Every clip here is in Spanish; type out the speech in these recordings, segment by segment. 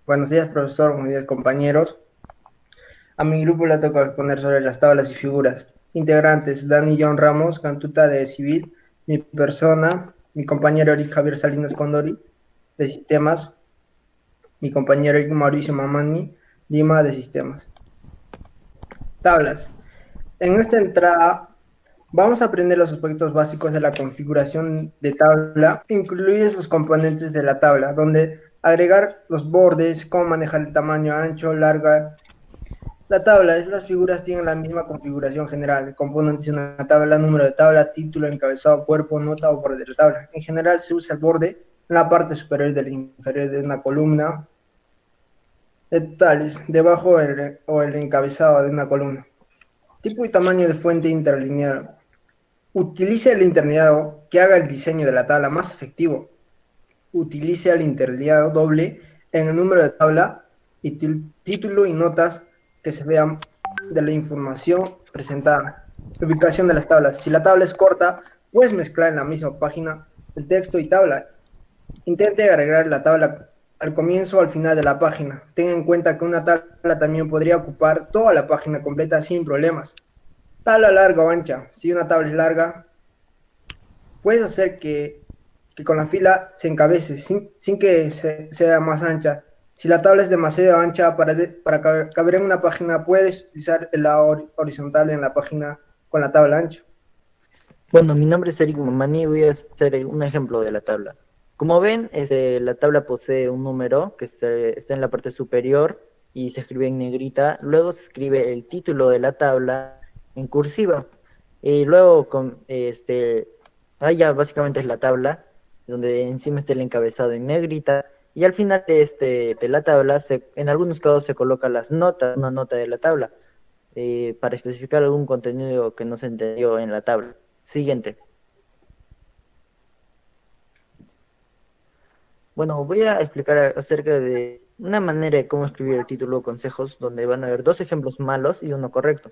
Buenos días, profesor. Buenos días, compañeros. A mi grupo le toca exponer sobre las tablas y figuras. Integrantes: Dani John Ramos, Cantuta de Civil, mi persona, mi compañero Eric Javier Salinas Condori, de Sistemas, mi compañero Eric Mauricio Mamani, Lima, de Sistemas. Tablas. En esta entrada vamos a aprender los aspectos básicos de la configuración de tabla, incluidos los componentes de la tabla, donde agregar los bordes, cómo manejar el tamaño ancho, larga. La tabla es las figuras tienen la misma configuración general, componentes de una tabla, número de tabla, título, encabezado, cuerpo, nota o borde de la tabla. En general se usa el borde en la parte superior y de la inferior de una columna de totales, debajo o el encabezado de una columna. Tipo y tamaño de fuente interlineado. Utilice el interlineado que haga el diseño de la tabla más efectivo. Utilice el interlineado doble en el número de tabla y título y notas que se vean de la información presentada. Ubicación de las tablas. Si la tabla es corta, puedes mezclar en la misma página el texto y tabla. Intente agregar la tabla al comienzo o al final de la página. Ten en cuenta que una tabla también podría ocupar toda la página completa sin problemas. Tabla larga o ancha. Si una tabla es larga, puedes hacer que con la fila se encabece sin que sea más ancha. Si la tabla es demasiado ancha para caber en una página, puedes utilizar el lado horizontal en la página con la tabla ancha. Bueno, mi nombre es Eric Mamani y voy a hacer un ejemplo de la tabla. Como ven, la tabla posee un número que está en la parte superior y se escribe en negrita. Luego se escribe el título de la tabla en cursiva. Y luego, ahí ya básicamente es la tabla, donde encima está el encabezado en negrita. Y al final de la tabla, en algunos casos se coloca las notas, una nota de la tabla, para especificar algún contenido que no se entendió en la tabla. Siguiente. Bueno, voy a explicar acerca de una manera de cómo escribir el título o consejos, donde van a haber dos ejemplos malos y uno correcto.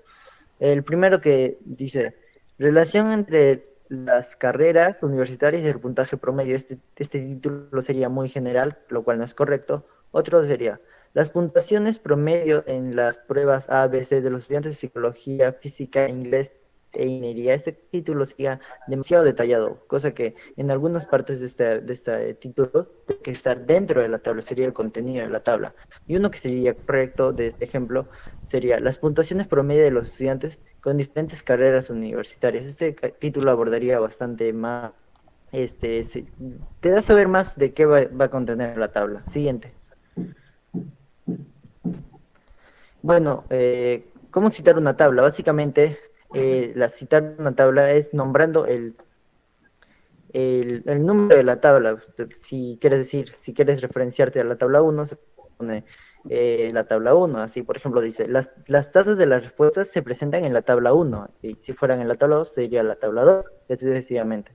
El primero que dice, relación entre las carreras universitarias y el puntaje promedio. Este título sería muy general, lo cual no es correcto. Otro sería, las puntuaciones promedio en las pruebas A, B, C de los estudiantes de psicología, física, inglés e ingeniería. Este título sería demasiado detallado, cosa que en algunas partes de este título tiene que estar dentro de la tabla, sería el contenido de la tabla. Y uno que sería correcto de este ejemplo sería las puntuaciones promedio de los estudiantes con diferentes carreras universitarias. Este título abordaría bastante más, te da a saber más de qué va a contener la tabla. Siguiente. Bueno, ¿cómo citar una tabla? Básicamente, citar una tabla es nombrando el número de la tabla. Si quieres referenciarte a la tabla uno, se pone la tabla uno. Así, por ejemplo, dice, las tasas de las respuestas se presentan en la tabla uno. Y si fueran en la tabla 2 sería la tabla 2, y así sucesivamente.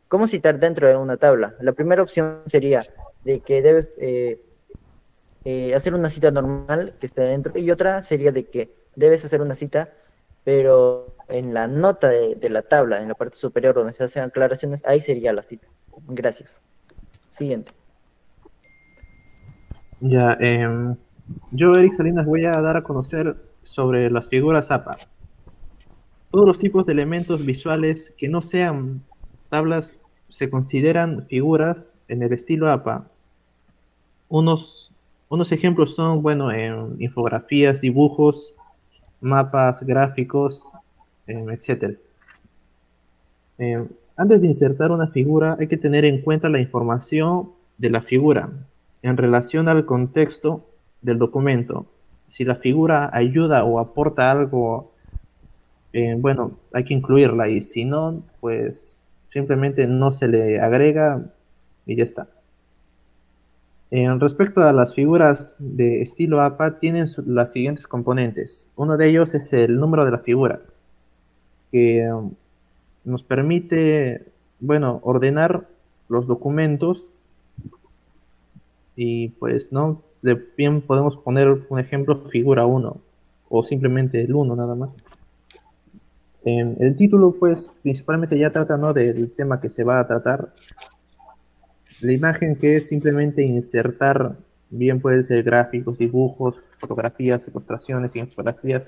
¿Cómo citar dentro de una tabla? La primera opción sería de que debes hacer una cita normal que esté dentro, y otra sería de que debes hacer una cita, pero en la nota de la tabla, en la parte superior donde se hacen aclaraciones, ahí sería la cita. Gracias. Siguiente. Ya, yo, Eric Salinas, voy a dar a conocer sobre las figuras APA. Todos los tipos de elementos visuales que no sean tablas se consideran figuras en el estilo APA. Unos, unos ejemplos son, bueno, infografías, dibujos, mapas, gráficos, etcétera. Antes de insertar una figura, hay que tener en cuenta la información de la figura en relación al contexto del documento. Si la figura ayuda o aporta algo, bueno, hay que incluirla, y si no, pues simplemente no se le agrega y ya está. Respecto a las figuras de estilo APA, tienen las siguientes componentes. Uno de ellos es el número de la figura, que nos permite, bueno, ordenar los documentos, y pues no, de bien podemos poner un ejemplo, figura uno o simplemente el uno nada más. El título pues principalmente ya trata, ¿no?, del tema que se va a tratar. La imagen, que es simplemente insertar Bien pueden ser gráficos, dibujos, fotografías, ilustraciones, infografías,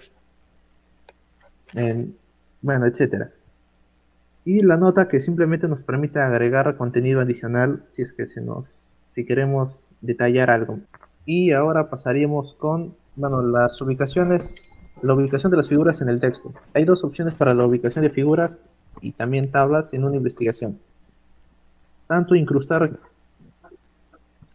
en- bueno, etcétera. Y la nota que simplemente nos permite agregar contenido adicional si es que si queremos detallar algo. Y ahora pasaríamos con, bueno, la ubicación de las figuras en el texto. Hay dos opciones para la ubicación de figuras y también tablas en una investigación. Tanto incrustar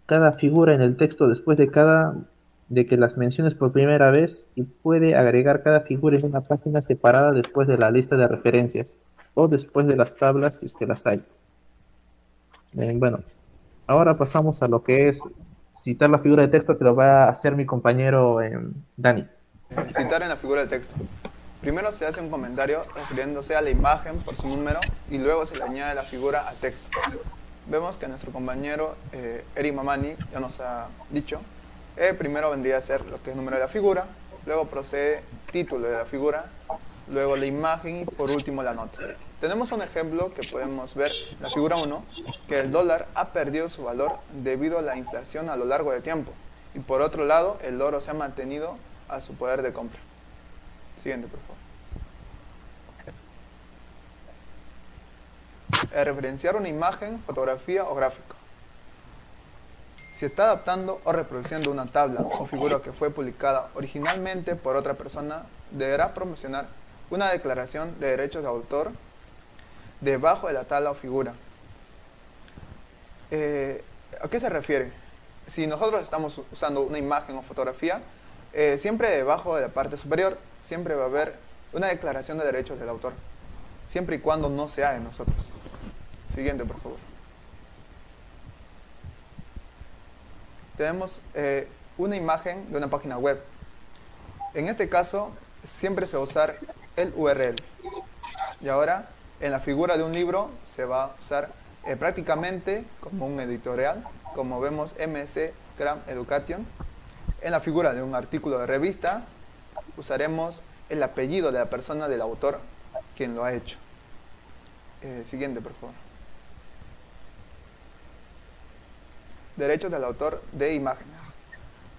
cada figura en el texto después de que las menciones por primera vez, y puede agregar cada figura en una página separada después de la lista de referencias o después de las tablas si es que las hay. Bueno, ahora pasamos a lo que es citar la figura de texto, que lo va a hacer mi compañero Dani. Citar en la figura de texto. Primero se hace un comentario refiriéndose a la imagen por su número y luego se le añade la figura al texto. Vemos que nuestro compañero Eri Mamani ya nos ha dicho, primero vendría a ser lo que es el número de la figura, luego procede título de la figura, luego la imagen y por último la nota. Tenemos un ejemplo que podemos ver, la figura 1, que el dólar ha perdido su valor debido a la inflación a lo largo del tiempo. Y por otro lado, el oro se ha mantenido a su poder de compra. Siguiente, por favor. Referenciar una imagen, fotografía o gráfico. Si está adaptando o reproduciendo una tabla o figura que fue publicada originalmente por otra persona, deberá promocionar una declaración de derechos de autor debajo de la tabla o figura. ¿A qué se refiere? Si nosotros estamos usando una imagen o fotografía, siempre debajo de la parte superior siempre va a haber una declaración de derechos del autor, siempre y cuando no sea de nosotros. Siguiente, por favor. Tenemos una imagen de una página web. En este caso, siempre se va a usar el URL. Y ahora, en la figura de un libro, se va a usar prácticamente como un editorial, como vemos MS Gram Education. En la figura de un artículo de revista, usaremos el apellido de la persona, del autor, quien lo ha hecho. Siguiente, por favor. Derechos del autor de imágenes.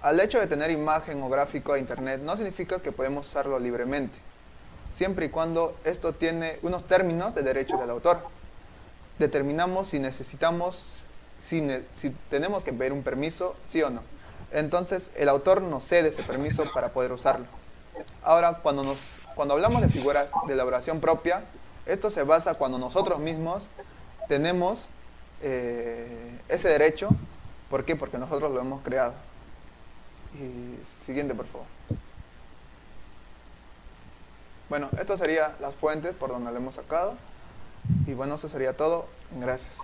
Al hecho de tener imagen o gráfico a internet no significa que podemos usarlo libremente, siempre y cuando esto tiene unos términos de derechos del autor. Determinamos si necesitamos, si tenemos que pedir un permiso, sí o no. Entonces el autor nos cede ese permiso para poder usarlo. Ahora, cuando hablamos de figuras de elaboración propia, esto se basa cuando nosotros mismos tenemos ese derecho. ¿Por qué? Porque nosotros lo hemos creado. Y siguiente, por favor. Bueno, estas serían las fuentes por donde lo hemos sacado. Y bueno, eso sería todo. Gracias.